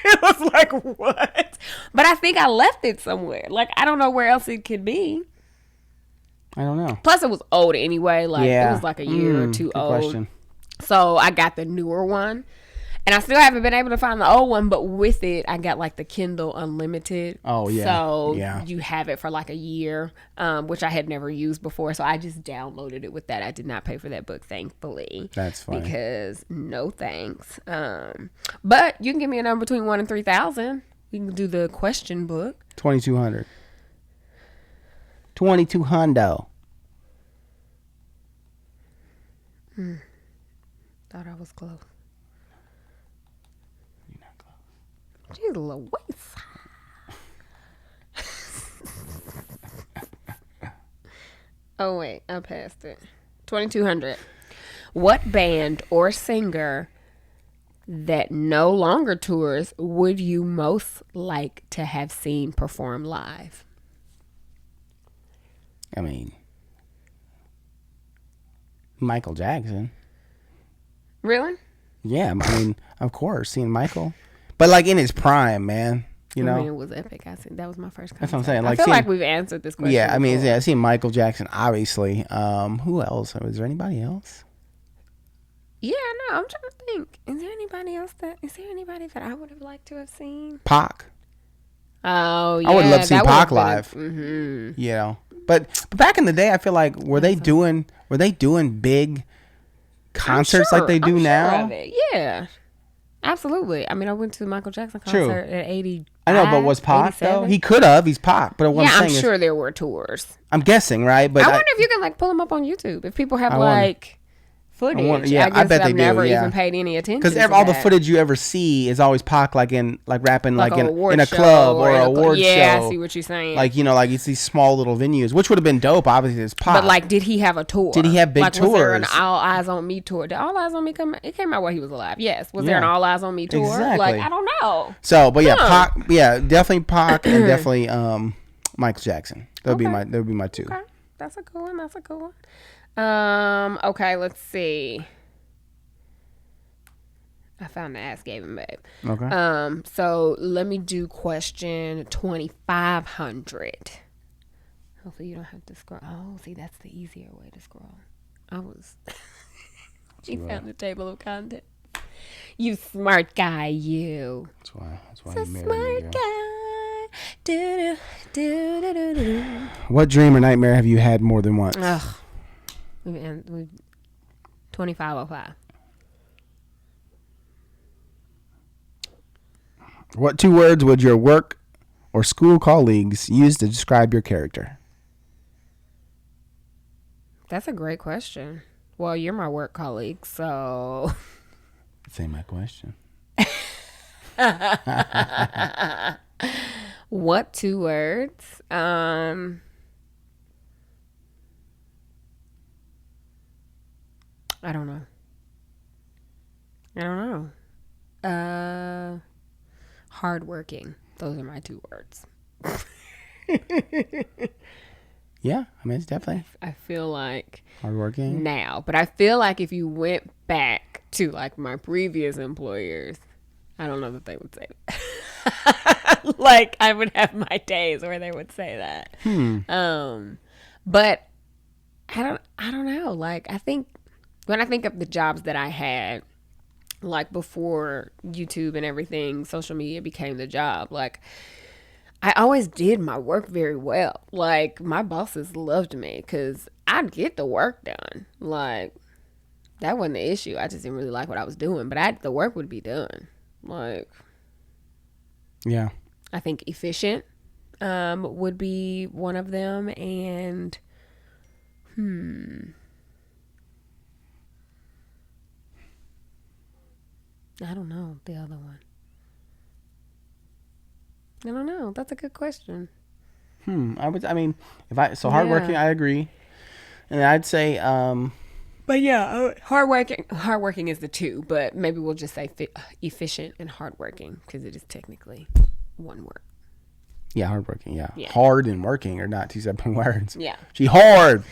It was like, what? But I think I left it somewhere. Like, I don't know where else it could be. I don't know. Plus, it was old anyway. Like, it was like a year or two old. Question. So I got the newer one. And I still haven't been able to find the old one, but with it, I got like the Kindle Unlimited. Oh, yeah. So you have it for like a year, which I had never used before. So I just downloaded it with that. I did not pay for that book, thankfully. That's fine. Because no thanks. But you can give me a number between 1 and 3,000. We can do the question book. 2,200. 2,200. Thought I was close. She's Louise. Oh, wait. I passed it. 2,200. What band or singer that no longer tours would you most like to have seen perform live? I mean, Michael Jackson. Really? Yeah. I mean, of course, seeing Michael. But like in his prime, man, you know. I mean, it was epic. That was my first concert. That's what I'm saying. Like, I feel like we've answered this question. Yeah, I mean, before. I see Michael Jackson, obviously. Who else? Is there anybody else? Yeah, no, I'm trying to think. Is there anybody that I would have liked to have seen? Pac. Oh, yeah. I would love to see Pac live. Mm-hmm. You know, but back in the day, I feel like were they doing big concerts like they do now? Sure of it. Yeah. Absolutely. I mean, I went to the Michael Jackson concert at 80. I know, but was Pac though? He could have. He's Pac, but what I'm sure there were tours. I'm guessing, right? But I wonder if you can like pull them up on YouTube. If people have footage. I guess I bet I've never even paid any attention. Because all the footage you ever see is always Pac, rapping in a club or a award show. Yeah, I see what you're saying. Like it's these small little venues, which would have been dope. Obviously, it's Pac. But like, did he have a tour? Did he have big tours? Was there an All Eyes on Me tour? Did All Eyes on Me come? It came out while he was alive. Yes. Was there an All Eyes on Me tour? Exactly. Like, I don't know. So, but yeah, Pac. Yeah, definitely Pac and definitely Michael Jackson. That would be my two. Okay, that's a cool one. Okay, let's see. I found the Ask Gabe and Babe. Okay. So let me do question 2,500. Hopefully you don't have to scroll. Oh, see, that's the easier way to scroll. She found the table of contents. You smart guy, you. That's why you married me, guy. Do. What dream or nightmare have you had more than once? Ugh. We've 2,505. What 2 words would your work or school colleagues use to describe your character? That's a great question. Well, you're my work colleague, so... Say my question. What 2 words? I don't know. Hardworking. Those are my 2 words. Yeah, I mean, it's definitely. I feel like hardworking now, but I feel like if you went back to like my previous employers, I don't know that they would say that. Like, I would have my days where they would say that. But I don't know. Like, I think when I think of the jobs that I had, like before YouTube and everything, social media became the job. Like, I always did my work very well. Like, my bosses loved me because I'd get the work done. Like, that wasn't the issue. I just didn't really like what I was doing, but the work would be done. Like, yeah. I think efficient would be one of them, and I don't know the other one. I don't know. That's a good question. Hardworking, I agree. And I'd say But yeah, hardworking is the 2, but maybe we'll just say efficient and hardworking because it is technically one word. Yeah, hardworking. Yeah. Hard and working are not 2 separate words. Yeah. She hard.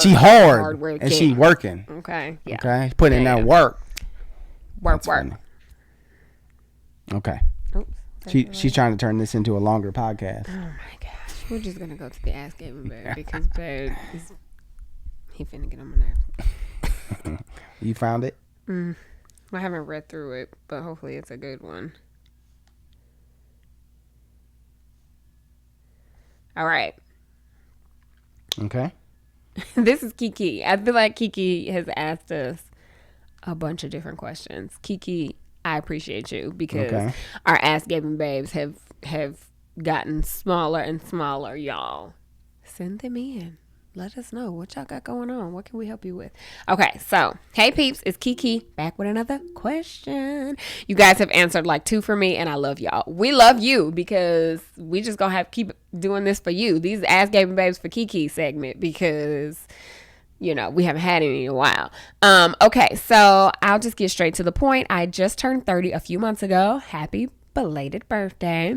She hard. Hardworking. And she working. Okay. Yeah. Okay. Putting in that work. Work. Funny. Okay. Oops. She's trying to turn this into a longer podcast. Oh my gosh. We're just gonna go to the Ask Gavin Babe because Babe is he finna get on my nerves. You found it? I haven't read through it, but hopefully it's a good one. All right. Okay. This is Kiki. I feel like Kiki has asked us a bunch of different questions. Kiki, I appreciate you because our Ask Gavin Babes have gotten smaller and smaller, y'all. Send them in. Let us know what y'all got going on. What can we help you with? Okay, so, hey peeps, it's Kiki back with another question. You guys have answered like 2 for me, and I love y'all. We love you because we just gonna have to keep doing this for you. These Ask Gavin Babes for Kiki segment because, you know, we haven't had any in a while. Okay, so I'll just get straight to the point. I just turned 30 a few months ago. Happy belated birthday.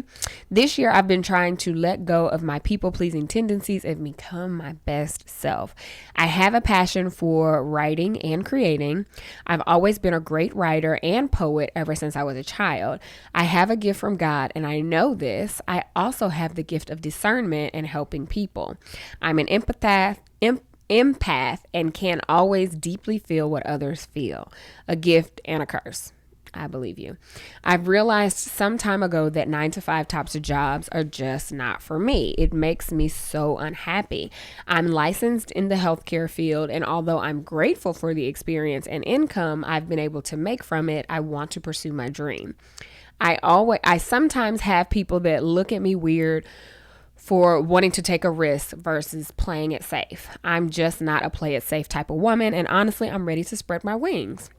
This year I've been trying to let go of my people-pleasing tendencies and become my best self. I have a passion for writing and creating. I've always been a great writer and poet ever since I was a child. I have a gift from God and I know this. I also have the gift of discernment and helping people. I'm an empath and can always deeply feel what others feel. A gift and a curse. I believe you. I've realized some time ago that 9-to-5 types of jobs are just not for me. It makes me so unhappy. I'm licensed in the healthcare field, and although I'm grateful for the experience and income I've been able to make from it, I want to pursue my dream. I sometimes have people that look at me weird for wanting to take a risk versus playing it safe. I'm just not a play it safe type of woman, and honestly, I'm ready to spread my wings.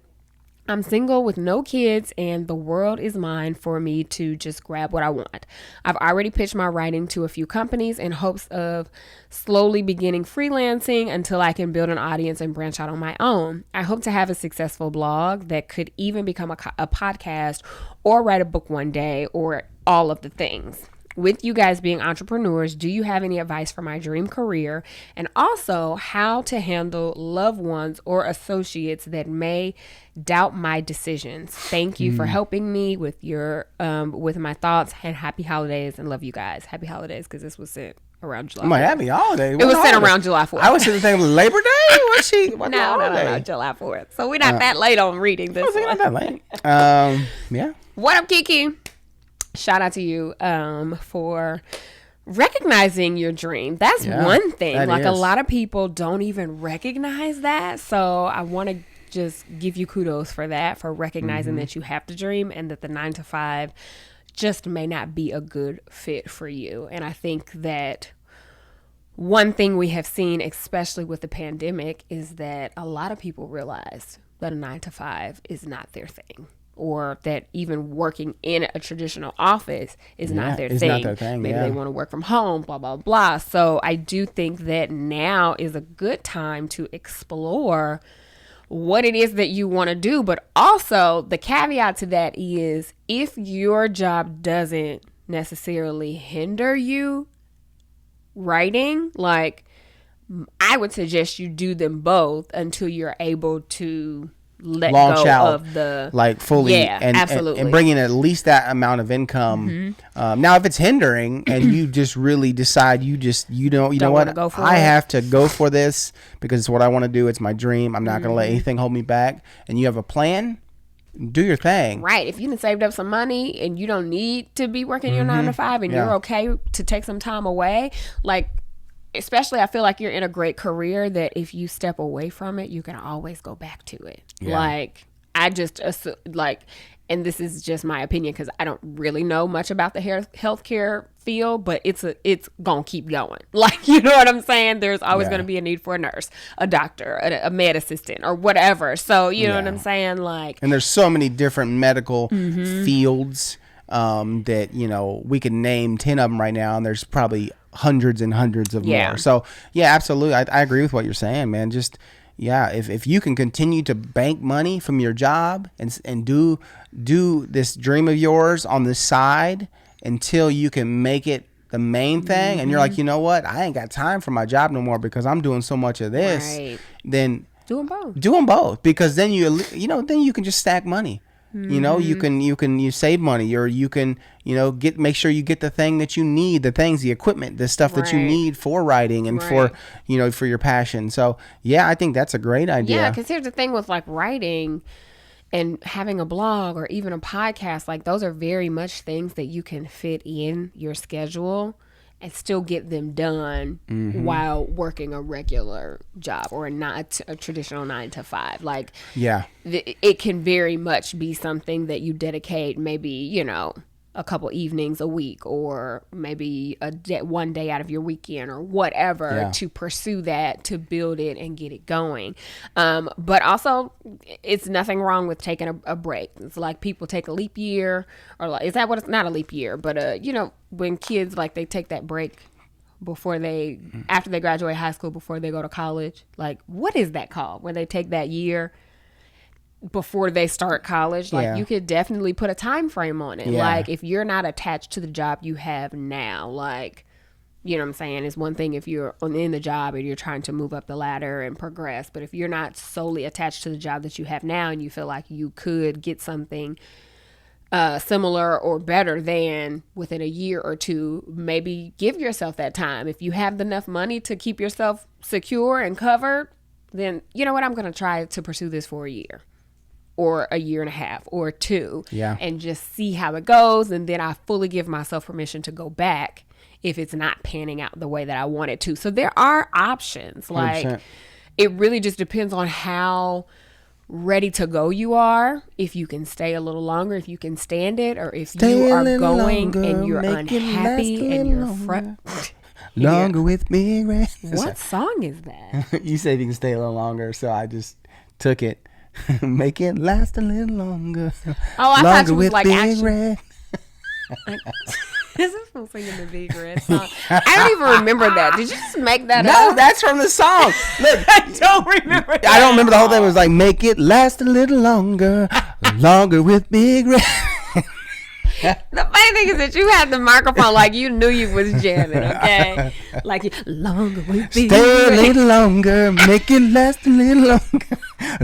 I'm single with no kids and the world is mine for me to just grab what I want. I've already pitched my writing to a few companies in hopes of slowly beginning freelancing until I can build an audience and branch out on my own. I hope to have a successful blog that could even become a podcast or write a book one day or all of the things. With you guys being entrepreneurs, do you have any advice for my dream career? And also how to handle loved ones or associates that may doubt my decisions. Thank you for helping me with your with my thoughts, and happy holidays, and love you guys. Happy holidays, because this was sent around July 4th. My happy holiday. It was sent around July 4th. I was sitting there thinking Labor Day. What's she? What no, July 4th. So we're not that late on reading this. Not that late. Yeah. What up, Kiki? Shout out to you for recognizing your dream. That's one thing. Like a lot of people don't even recognize that. So I want to just give you kudos for that, for recognizing that you have the dream and that the 9-to-5 just may not be a good fit for you. And I think that one thing we have seen, especially with the pandemic, is that a lot of people realize that a 9-to-5 is not their thing. Or that even working in a traditional office is not their thing. Not their thing. Maybe they want to work from home, blah, blah, blah. So I do think that now is a good time to explore what it is that you want to do. But also the caveat to that is if your job doesn't necessarily hinder you writing, like I would suggest you do them both until you're able to launch out of the like fully absolutely. And bringing at least that amount of income. Now if it's hindering and you just really decide you know what, I have to go for this because it's what I want to do, it's my dream, I'm not going to let anything hold me back, and you have a plan, do your thing. Right. If you done saved up some money and you don't need to be working your 9-to-5 and you're okay to take some time away, like especially I feel like you're in a great career that if you step away from it, you can always go back to it. Yeah. Like I just like, and this is just my opinion because I don't really know much about the healthcare field, but it's gonna keep going. Like, you know what I'm saying? There's always gonna be a need for a nurse, a doctor, a med assistant, or whatever. So you know what I'm saying? Like, and there's so many different medical fields that, you know, we can name 10 of them right now, and there's probably hundreds and hundreds of more. So yeah, absolutely. I agree with what you're saying, man. Just, yeah, if you can continue to bank money from your job and do this dream of yours on the side until you can make it the main thing, and you're like, you know what, I ain't got time for my job no more because I'm doing so much of this. Right. Then do them both. Do them both, because then then you can just stack money. You save money, or you can make sure you get the thing that you need, the equipment, the stuff that you need for writing and for your passion. So yeah, I think that's a great idea. Yeah, because here's the thing with like writing and having a blog or even a podcast, like those are very much things that you can fit in your schedule and still get them done while working a regular job or not a traditional 9 to 5. Like, yeah, it can very much be something that you dedicate maybe, a couple evenings a week, or maybe one day out of your weekend or whatever to pursue that, to build it and get it going. But also, it's nothing wrong with taking a break. It's like people take a leap year, or like, is that what it's not a leap year, but when kids like they take that break before after they graduate high school, before they go to college, like what is that called? Where they take that year before they start college, like you could definitely put a time frame on it. Like if you're not attached to the job you have now, like, you know what I'm saying? It's one thing if you're in the job and you're trying to move up the ladder and progress, but if you're not solely attached to the job that you have now and you feel like you could get something similar or better than within a year or two, maybe give yourself that time. If you have enough money to keep yourself secure and covered, then you know what, I'm going to try to pursue this for a year or a year and a half or 2 and just see how it goes. And then I fully give myself permission to go back if it's not panning out the way that I want it to. So there are options. Like 100%. It really just depends on how ready to go you are, if you can stay a little longer, if you can stand it, or if you are going longer, and you're unhappy and you're longer with me. What song is that? You said you can stay a little longer, so I just took it. Make it last a little longer. Oh, I thought you was like actually. This is from singing the Big Red song. I don't even remember that. Did you just make that up? No, that's from the song. Look, I don't remember that. I don't remember the whole thing. It was like, make it last a little longer, longer with Big Red. The funny thing is that you had the microphone like you knew you was jamming, okay? Like, longer with Big Red. Stay a little longer, make it last a little longer,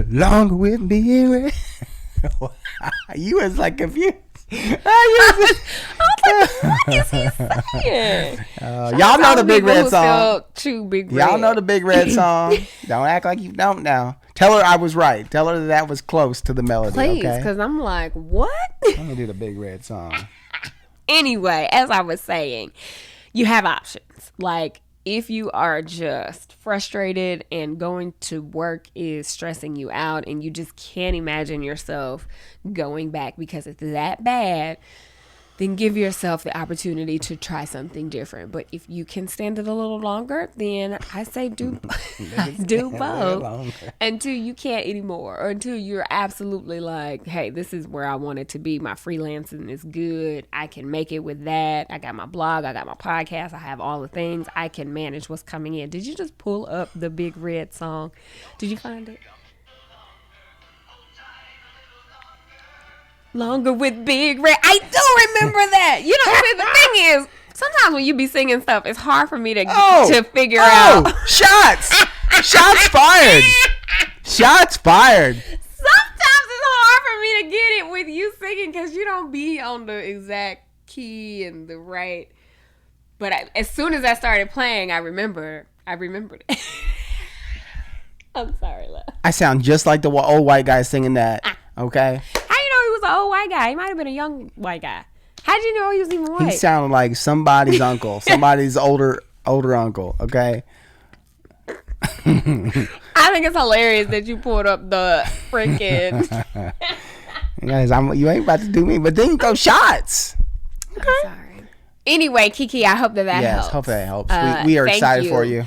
longer with Big Red. You was like confused. I was like, what is he saying? Y'all know the Big Red song. Big Red. Y'all know the Big Red song. Don't act like you don't now. Tell her I was right. Tell her that was close to the melody. Please, okay? because I'm like, what? I'm gonna do the Big Red song. Anyway, as I was saying, you have options. Like, if you are just frustrated and going to work is stressing you out and you just can't imagine yourself going back because it's that bad, then give yourself the opportunity to try something different. But if you can stand it a little longer, then I say do both until you can't anymore, or until you're absolutely like, hey, this is where I want it to be. My freelancing is good. I can make it with that. I got my blog. I got my podcast. I have all the things. I can manage what's coming in. Did you just pull up the Big Red song? Did you find it? Longer with Big Red. I do remember that. You know, the thing is, sometimes when you be singing stuff, it's hard for me to figure out. Shots fired. Shots fired. Sometimes it's hard for me to get it with you singing because you don't be on the exact key and the right. But as soon as I started playing, I remembered it. I'm sorry, love. I sound just like the old white guy singing that. Okay. He was an old white guy. He might have been a young white guy. How'd you know he was even white? He sounded like somebody's uncle, somebody's older uncle. Okay. I think it's hilarious that you pulled up the freaking. Guys, you ain't about to do me, but then you go shots. Okay. I'm sorry. Anyway, Kiki, I hope that helps. Yes, hope that helps. We are excited for you.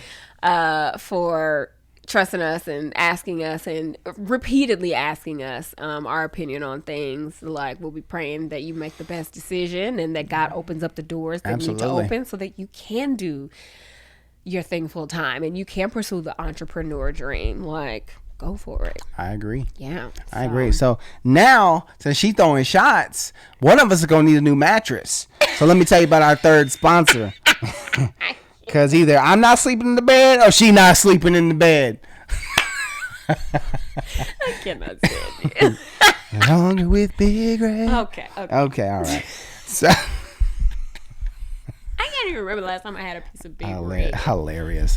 For trusting us and asking us and repeatedly asking us our opinion on things. Like, we'll be praying that you make the best decision and that God opens up the doors that need to open so that you can do your thing full time and you can pursue the entrepreneur dream, like, go for it. I agree. Yeah. I agree. So now, since she's throwing shots, one of us is going to need a new mattress. So let me tell you about our third sponsor. Because either I'm not sleeping in the bed or she not sleeping in the bed. I cannot stand you. Along with Big Red. Okay, all right. So I can't even remember the last time I had a piece of Big Red. Hilarious.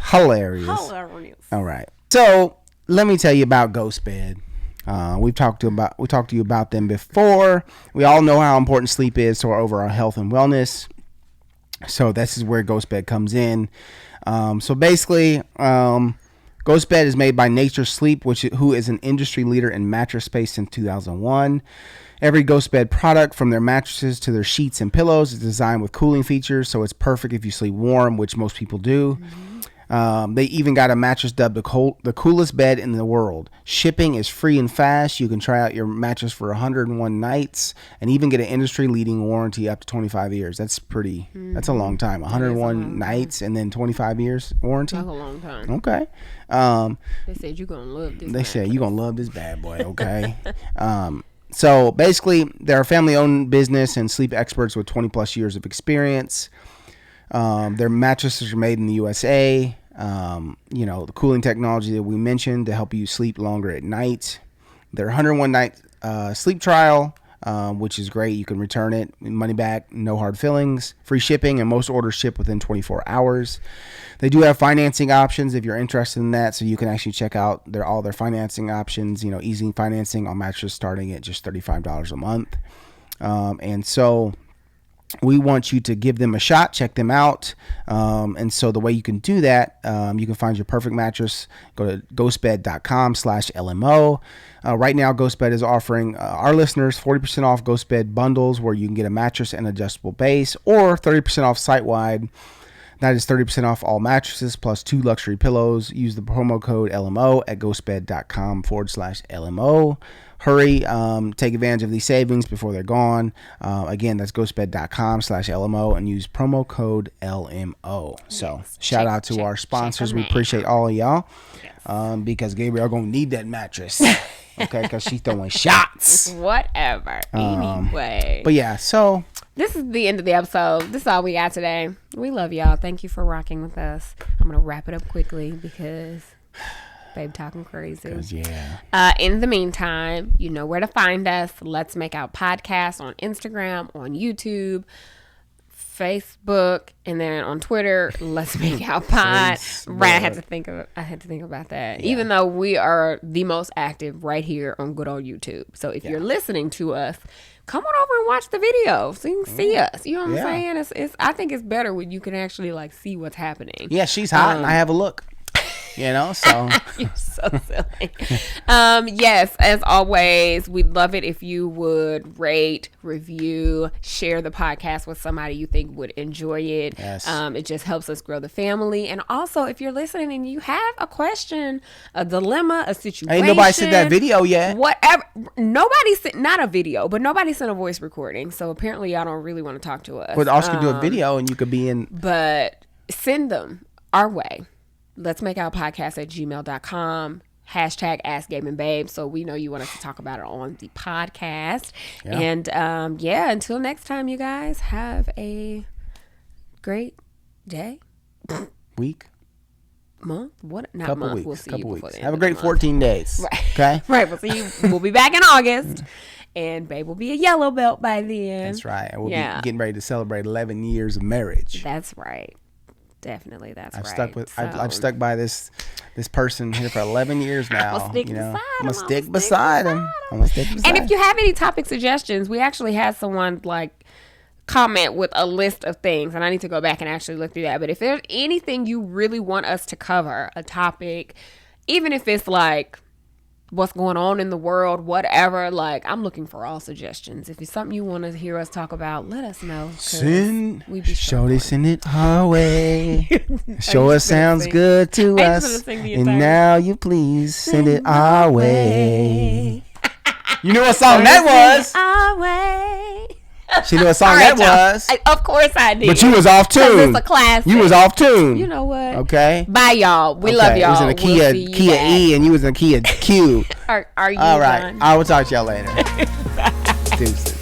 All right. So let me tell you about Ghostbed. We've talked to you about them before. We all know how important sleep is to our overall health and wellness. So this is where Ghostbed comes in. So basically, Ghostbed is made by Nature Sleep, who is an industry leader in mattress space since 2001. Every Ghostbed product, from their mattresses to their sheets and pillows, is designed with cooling features, so it's perfect if you sleep warm, which most people do. They even got a mattress dubbed the coolest bed in the world. Shipping is free and fast. You can try out your mattress for 101 nights and even get an industry-leading warranty up to 25 years. That's that's a long time. 101 nights and then 25 years warranty. That's a long time. Okay. They said you're going to love this. They said you're going to love this bad boy, okay? So basically, they're a family-owned business and sleep experts with 20-plus years of experience. Their mattresses are made in the USA. The cooling technology that we mentioned to help you sleep longer at night. Their 101 night sleep trial, which is great. You can return it, money back, no hard feelings, free shipping, and most orders ship within 24 hours. They do have financing options if you're interested in that, so you can actually check out all their financing options. Easy financing on mattresses starting at just $35 a month. And so we want you to give them a shot, check them out. And so the way you can do that, you can find your perfect mattress. Go to ghostbed.com/LMO. Right now, Ghostbed is offering our listeners 40% off Ghostbed bundles where you can get a mattress and adjustable base, or 30% off site-wide. That is 30% off all mattresses plus 2 luxury pillows. Use the promo code LMO at ghostbed.com/LMO. Hurry, take advantage of these savings before they're gone. Again, that's ghostbed.com/LMO and use promo code LMO. So shout out to our sponsors. We appreciate all of y'all. Yes. Because Gabrielle going to need that mattress. Okay, because she's throwing shots. Whatever. Anyway. But yeah, so this is the end of the episode. This is all we got today. We love y'all. Thank you for rocking with us. I'm going to wrap it up quickly because Babe talking crazy. Yeah. In the meantime, you know where to find us. Let's Make Out Podcast on Instagram, on YouTube, Facebook, and then on Twitter. Let's Make Out Pod. Right, I had to think about that. Yeah. Even though we are the most active right here on good old YouTube. So if you're listening to us, come on over and watch the video so you can see us. You know what I'm saying? I think it's better when you can actually see what's happening. Yeah, she's hot and I have a look. So you're so silly. Yes, as always, we'd love it if you would rate, review, share the podcast with somebody you think would enjoy it. Yes. It just helps us grow the family. And also, if you're listening and you have a question, a dilemma, a situation, ain't nobody sent that video yet. Whatever. Nobody sent, not a video, but nobody sent a voice recording. So apparently, y'all don't really want to talk to us. But also could do a video and you could be in. But send them our way. Let's Make Out Podcast at gmail.com. Hashtag Ask Gabe Babe. So we know you want us to talk about it on the podcast. Yeah. And until next time, you guys have a great day. Week. Month? What? Not couple month. Weeks, We'll see couple you weeks. before the end Have a of the great month. 14 days. Right. Okay? Right. We'll see you. We'll be back in August. And Babe will be a yellow belt by then. That's right. And we'll be getting ready to celebrate 11 years of marriage. That's right. Definitely, I've stuck by this person here for 11 years now. I'm gonna stick beside him. And if you have any topic suggestions, we actually had someone comment with a list of things, and I need to go back and actually look through that. But if there's anything you really want us to cover, a topic, even if it's what's going on in the world, whatever, I'm looking for all suggestions. If it's something you want to hear us talk about, let us know. Send it our way. Show us sounds good to us. And now you please send it our way. You know what song that was? Our way. She knew what song that was. Of course I did. But you was off tune. It's a classic. You was off tune. You know what? Okay. Bye, y'all. We love y'all. It was in a Kia E, and you was in a Kia Q. Are you all right? done? I will talk to y'all later. Deuces.